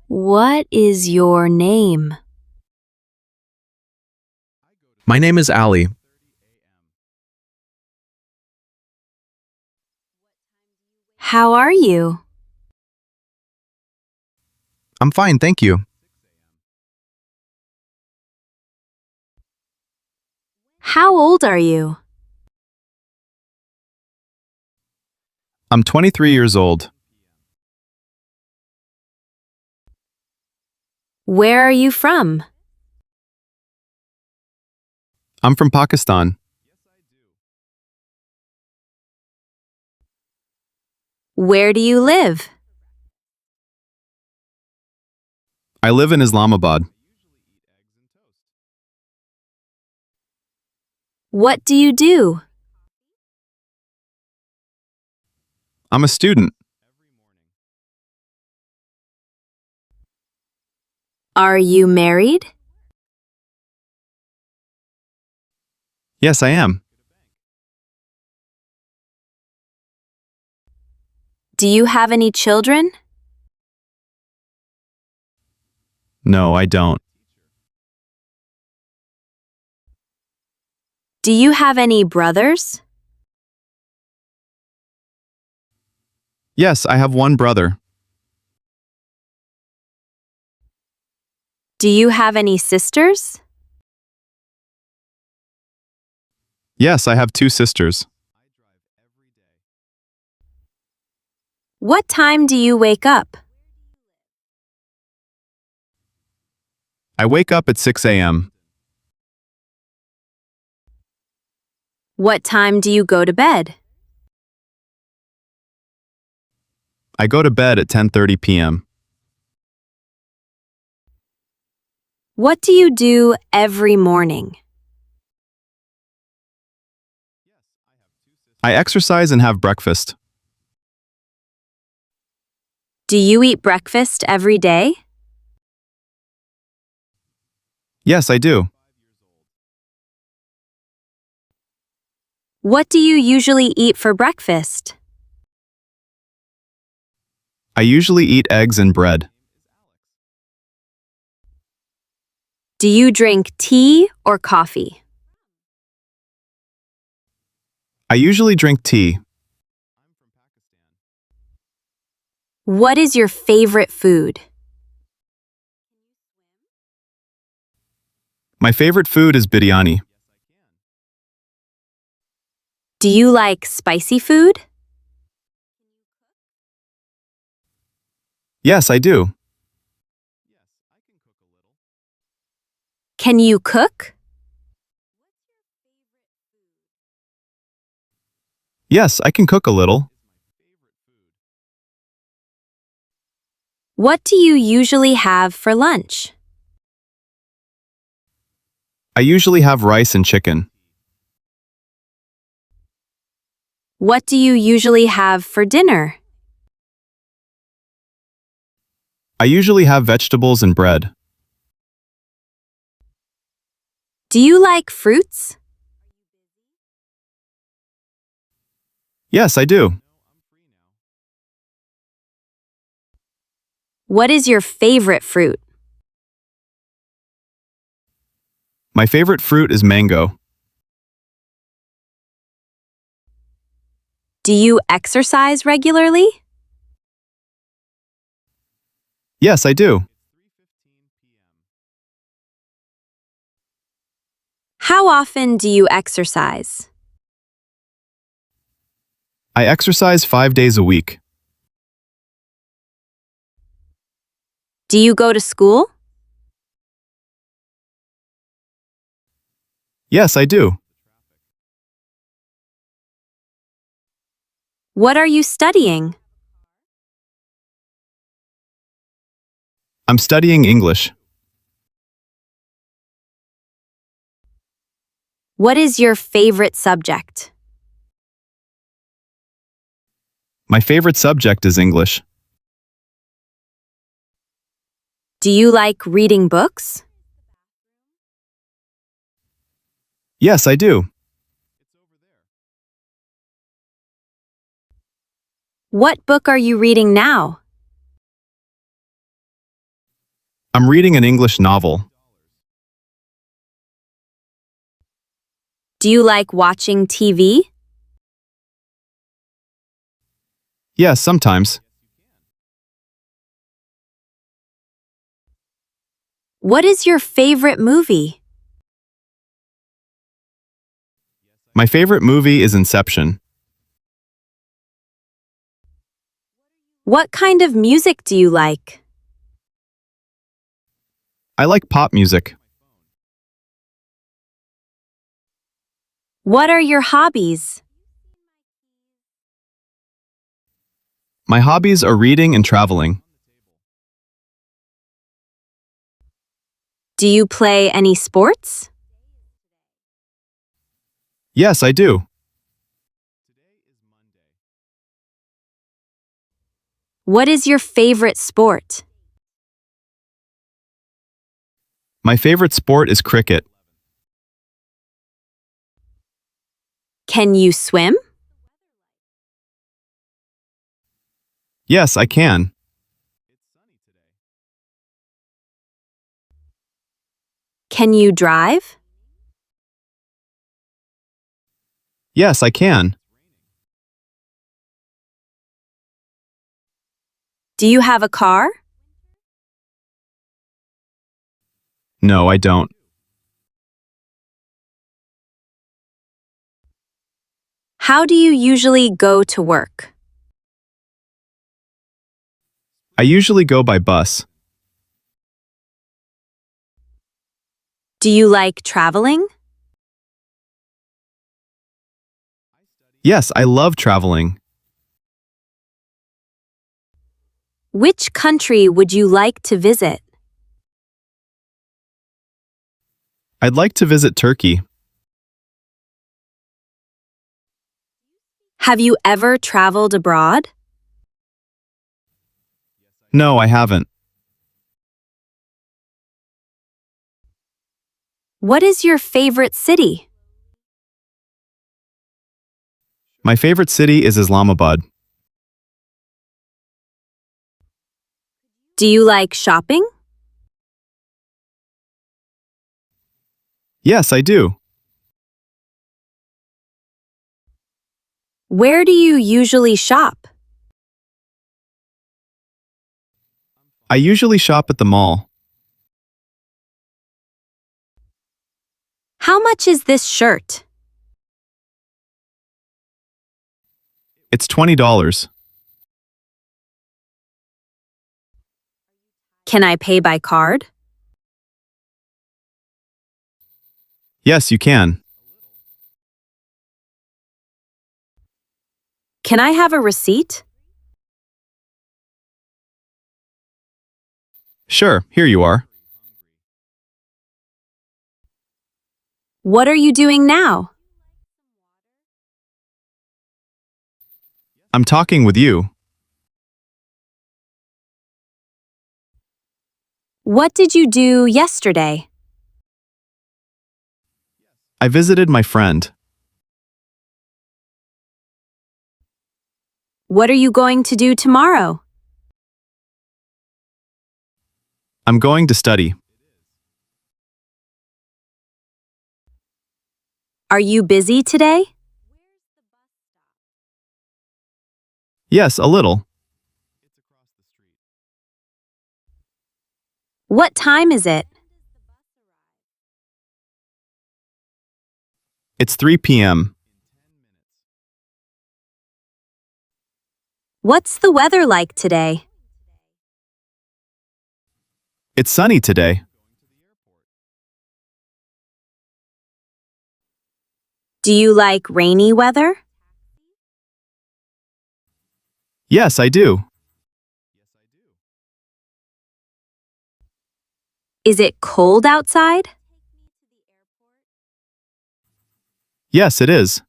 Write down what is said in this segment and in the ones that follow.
What is your name? My name is Ali. How are you? I'm fine, thank you. How old are you? I'm 23 years old. Where are you from? I'm from Pakistan. Where do you live? I live in Islamabad. What do you do? I'm a student. Are you married? Yes, I am. Do you have any children? No, I don't. Do you have any brothers? Yes, I have one brother. Do you have any sisters? Yes, I have two sisters. What time do you wake up? I wake up at 6 a.m. What time do you go to bed? I go to bed at 10:30 p.m. What do you do every morning? I exercise and have breakfast. Do you eat breakfast every day? Yes, I do. What do you usually eat for breakfast? I usually eat eggs and bread. Do you drink tea or coffee? I usually drink tea. What is your favorite food? My favorite food is biryani. Do you like spicy food? Yes, I do. Can you cook? Yes, I can cook a little. What do you usually have for lunch? I usually have rice and chicken. What do you usually have for dinner? I usually have vegetables and bread. Do you like fruits? Yes, I do. What is your favorite fruit? My favorite fruit is mango. Do you exercise regularly? Yes, I do. How often do you exercise? I exercise 5 days a week. Do you go to school? Yes, I do. What are you studying? I'm studying English. What is your favorite subject? My favorite subject is English. Do you like reading books? Yes, I do. What book are you reading now? I'm reading an English novel. Do you like watching TV? Yes, sometimes. What is your favorite movie? My favorite movie is Inception. What kind of music do you like? I like pop music. What are your hobbies? My hobbies are reading and traveling. Do you play any sports? Yes, I do. What is your favorite sport? My favorite sport is cricket. Can you swim? Yes, I can. Can you drive? Yes, I can. Do you have a car? No, I don't. How do you usually go to work? I usually go by bus. Do you like traveling? Yes, I love traveling. Which country would you like to visit? I'd like to visit Turkey. Have you ever traveled abroad? No, I haven't. What is your favorite city? My favorite city is Islamabad. Do you like shopping? Yes, I do. Where do you usually shop? I usually shop at the mall. How much is this shirt? It's $20. Can I pay by card? Yes, you can. Can I have a receipt? Sure, here you are. What are you doing now? I'm talking with you. What did you do yesterday? I visited my friend. What are you going to do tomorrow? I'm going to study. Are you busy today? Yes, a little. What time is it? It's 3 p.m. What's the weather like today? It's sunny today. Do you like rainy weather? Yes, I do. Is it cold outside? Yes, it is.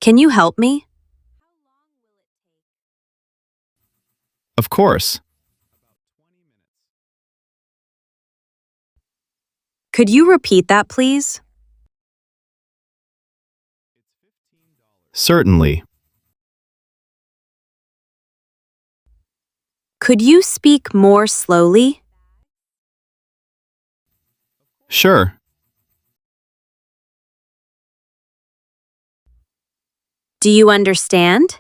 Can you help me? Of course. Could you repeat that, please? Certainly. Could you speak more slowly? Sure. Do you understand?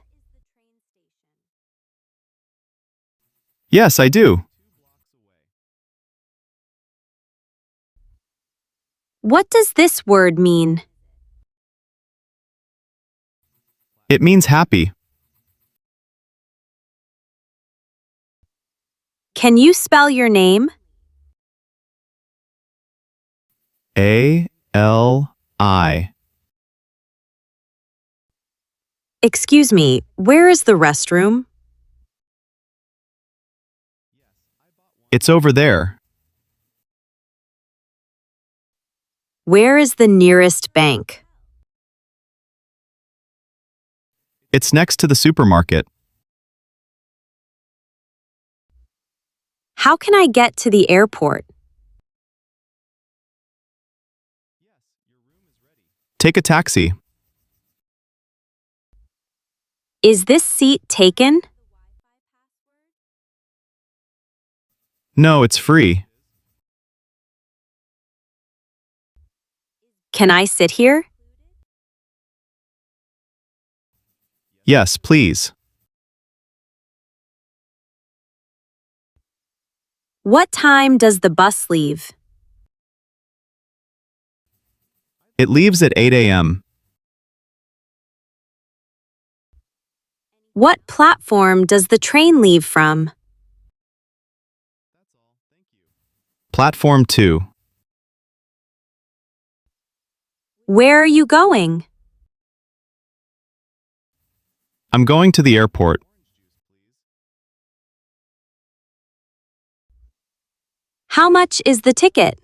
Yes, I do. What does this word mean? It means happy. Can you spell your name? A-L-I. Excuse me, where is the restroom? It's over there. Where is the nearest bank? It's next to the supermarket. How can I get to the airport? Take a taxi. Is this seat taken? No, it's free. Can I sit here? Yes, please. What time does the bus leave? It leaves at 8 a.m. What platform does the train leave from? Platform 2. Where are you going? I'm going to the airport. How much is the ticket?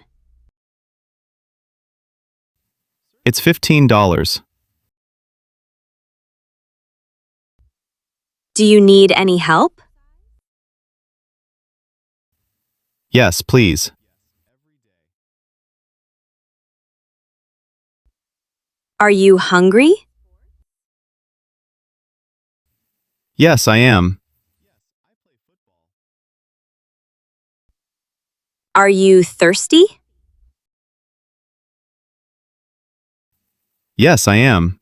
It's $15. Do you need any help? Yes, please. Are you hungry? Yes, I am. Are you thirsty? Yes, I am.